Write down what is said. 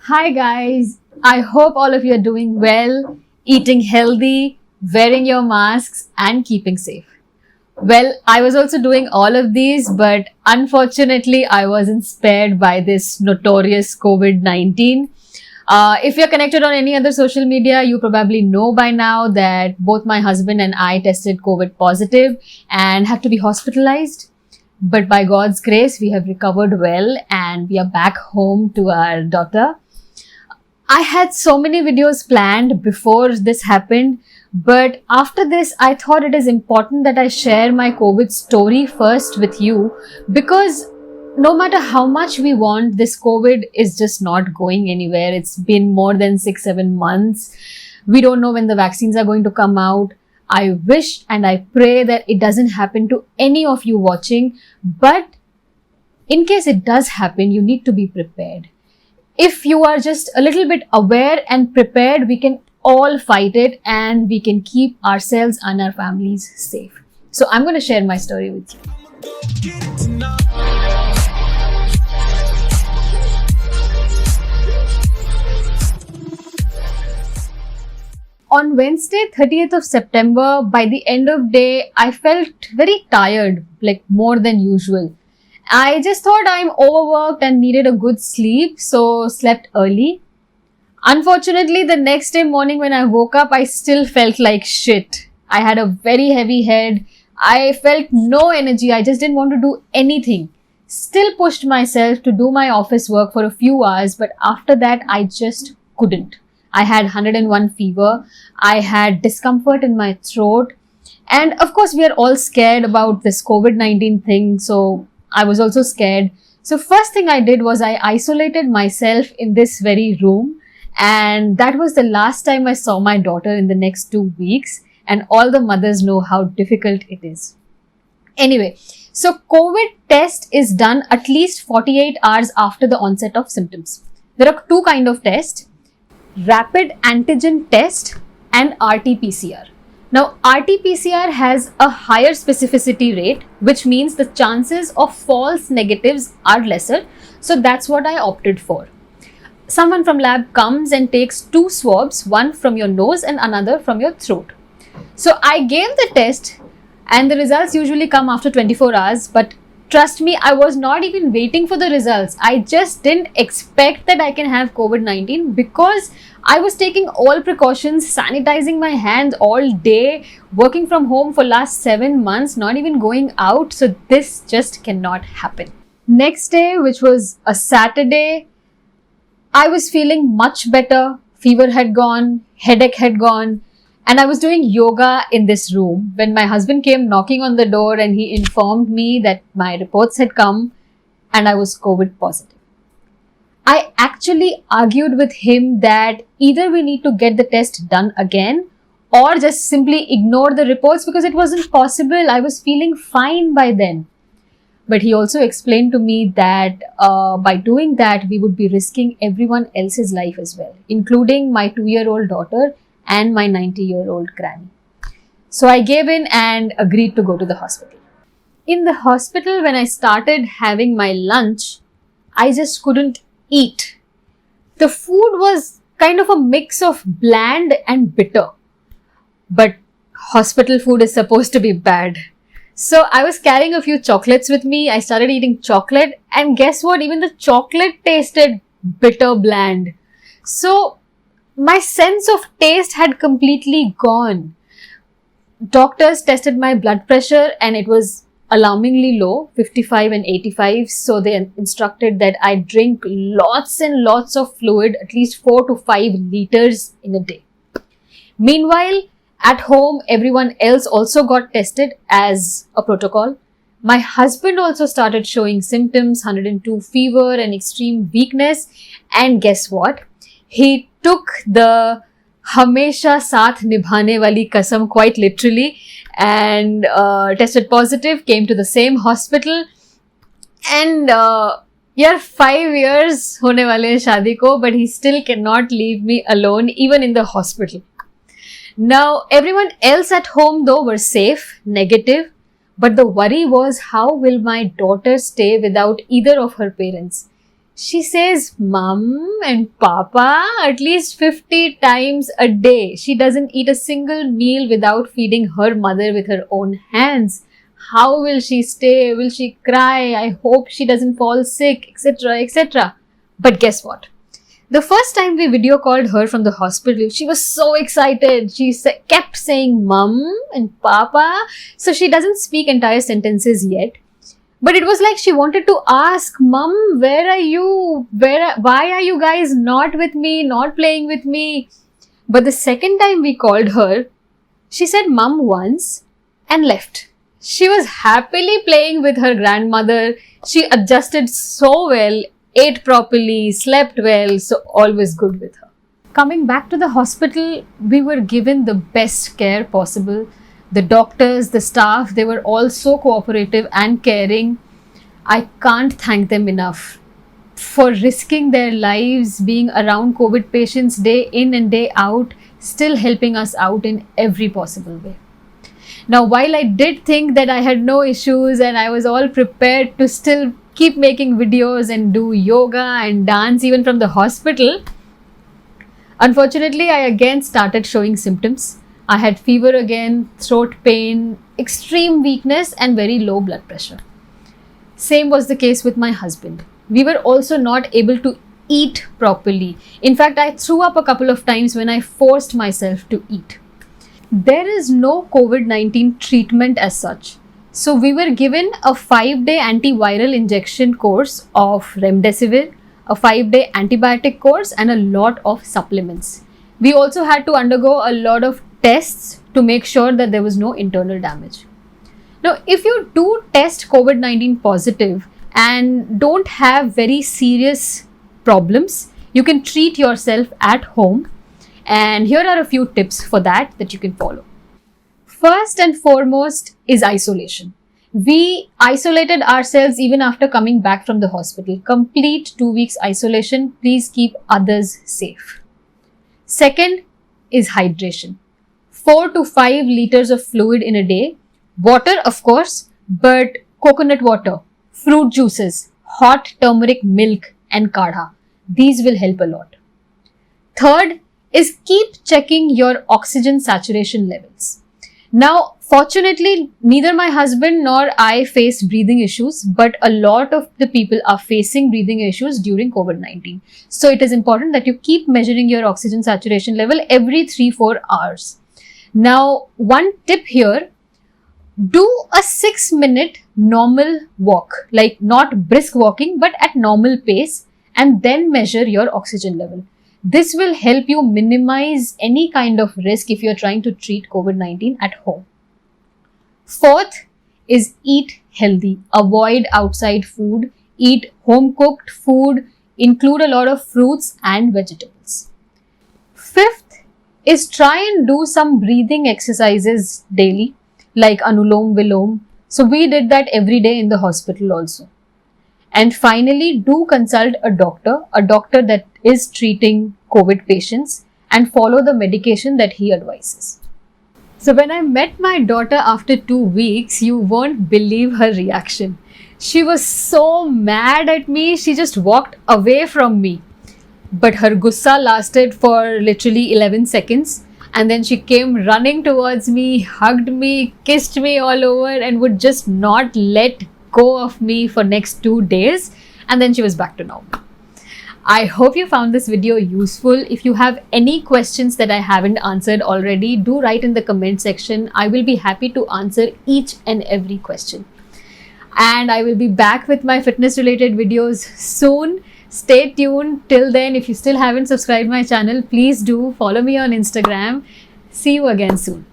Hi guys, I hope all of you are doing well, eating healthy, wearing your masks and keeping safe. Well, I was also doing all of these, but unfortunately I wasn't spared by this notorious COVID-19. If you're connected on any other social media, you probably know by now that both my husband and I tested COVID positive and had to be hospitalized. But by God's grace, we have recovered well and we are back home to our daughter. I had so many videos planned before this happened, but after this, I thought it is important that I share my COVID story first with you because no matter how much we want, this COVID is just not going anywhere. It's been more than 6-7 months. We don't know when the vaccines are going to come out. I wish and I pray that it doesn't happen to any of you watching, but in case it does happen, you need to be prepared. If you are just a little bit aware and prepared, we can all fight it and we can keep ourselves and our families safe. So I'm going to share my story with you. On Wednesday, 30th of September, by the end of day, I felt very tired, like more than usual. I just thought I'm overworked and needed a good sleep, so slept early. Unfortunately, the next day morning when I woke up, I still felt like shit. I had a very heavy head. I felt no energy. I just didn't want to do anything. Still pushed myself to do my office work for a few hours, but after that, I just couldn't. I had 101 fever. I had discomfort in my throat. And of course, we are all scared about this COVID-19 thing, so I was also scared. So first thing I did was I isolated myself in this very room, and that was the last time I saw my daughter in the next 2 weeks, and all the mothers know how difficult it is. Anyway, so COVID test is done at least 48 hours after the onset of symptoms. There are two kinds of tests: rapid antigen test and RT-PCR. Now, RT-PCR has a higher specificity rate, which means the chances of false negatives are lesser. So that's what I opted for. Someone from lab comes and takes 2 swabs, one from your nose and another from your throat. So I gave the test and the results usually come after 24 hours, but trust me, I was not even waiting for the results. I just didn't expect that I can have COVID-19 because I was taking all precautions, sanitizing my hands all day, working from home for last 7 months, not even going out. So this just cannot happen. Next day, which was a Saturday, I was feeling much better. Fever had gone, headache had gone. And I was doing yoga in this room when my husband came knocking on the door and he informed me that my reports had come and I was COVID positive. I actually argued with him that either we need to get the test done again or just simply ignore the reports because it wasn't possible. I was feeling fine by then. But he also explained to me that by doing that, we would be risking everyone else's life as well, including my 2-year-old daughter and my 90-year-old granny. So I gave in and agreed to go to the hospital. In the hospital, when I started having my lunch, I just couldn't eat. The food was kind of a mix of bland and bitter. But hospital food is supposed to be bad. So I was carrying a few chocolates with me. I started eating chocolate and guess what? Even the chocolate tasted bitter bland. So my sense of taste had completely gone. Doctors tested my blood pressure and it was alarmingly low, 55 and 85. So they instructed that I drink lots and lots of fluid, at least 4 to 5 liters in a day. Meanwhile, at home, everyone else also got tested as a protocol. My husband also started showing symptoms, 102 fever and extreme weakness. And guess what? He took the Hamesha Saath Nibhane Wali Kasam quite literally and tested positive, came to the same hospital. And 5 years hone wale hain shaadi ko, but he still cannot leave me alone even in the hospital. Now, everyone else at home though were safe, negative, but the worry was how will my daughter stay without either of her parents? She says mum and papa at least 50 times a day. She doesn't eat a single meal without feeding her mother with her own hands. How will she stay? Will she cry? I hope she doesn't fall sick, etc., etc. But guess what? The first time we video called her from the hospital, she was so excited. She kept saying mum and papa. So she doesn't speak entire sentences yet. But it was like she wanted to ask, Mum, where are you? Why are you guys not with me, not playing with me? But the second time we called her, she said Mum once and left. She was happily playing with her grandmother. She adjusted so well, ate properly, slept well, so all was good with her. Coming back to the hospital, we were given the best care possible. The doctors, the staff, they were all so cooperative and caring. I can't thank them enough for risking their lives, being around COVID patients day in and day out, still helping us out in every possible way. Now, while I did think that I had no issues and I was all prepared to still keep making videos and do yoga and dance even from the hospital, unfortunately, I again started showing symptoms. I had fever again, throat pain, extreme weakness and very low blood pressure. Same was the case with my husband. We were also not able to eat properly. In fact, I threw up a couple of times when I forced myself to eat. There is no COVID-19 treatment as such. So we were given a 5-day antiviral injection course of remdesivir, a 5-day antibiotic course and a lot of supplements. We also had to undergo a lot of tests to make sure that there was no internal damage. Now, if you do test COVID-19 positive and don't have very serious problems, you can treat yourself at home. And here are a few tips for that you can follow. First and foremost is isolation. We isolated ourselves even after coming back from the hospital. Complete 2 weeks isolation. Please keep others safe. Second is hydration. 4 to 5 liters of fluid in a day. Water, of course, but coconut water, fruit juices, hot turmeric milk and kadha. These will help a lot. Third is keep checking your oxygen saturation levels. Now, fortunately, neither my husband nor I face breathing issues, but a lot of the people are facing breathing issues during COVID-19. So it is important that you keep measuring your oxygen saturation level every 3-4 hours. Now, one tip here, do a 6-minute normal walk, like not brisk walking, but at normal pace, and then measure your oxygen level. This will help you minimize any kind of risk if you're trying to treat COVID-19 at home. Fourth is eat healthy. Avoid outside food. Eat home-cooked food. Include a lot of fruits and vegetables. Fifth is try and do some breathing exercises daily, like Anulom Vilom. So we did that every day in the hospital also. And finally, do consult a doctor that is treating COVID patients, and follow the medication that he advises. So when I met my daughter after 2 weeks, you won't believe her reaction. She was so mad at me, she just walked away from me. But her gussa lasted for literally 11 seconds. And then she came running towards me, hugged me, kissed me all over and would just not let go of me for next 2 days. And then she was back to normal. I hope you found this video useful. If you have any questions that I haven't answered already, do write in the comment section. I will be happy to answer each and every question. And I will be back with my fitness related videos soon. Stay tuned. Till then, if you still haven't subscribed my channel, please do follow me on Instagram. See you again soon.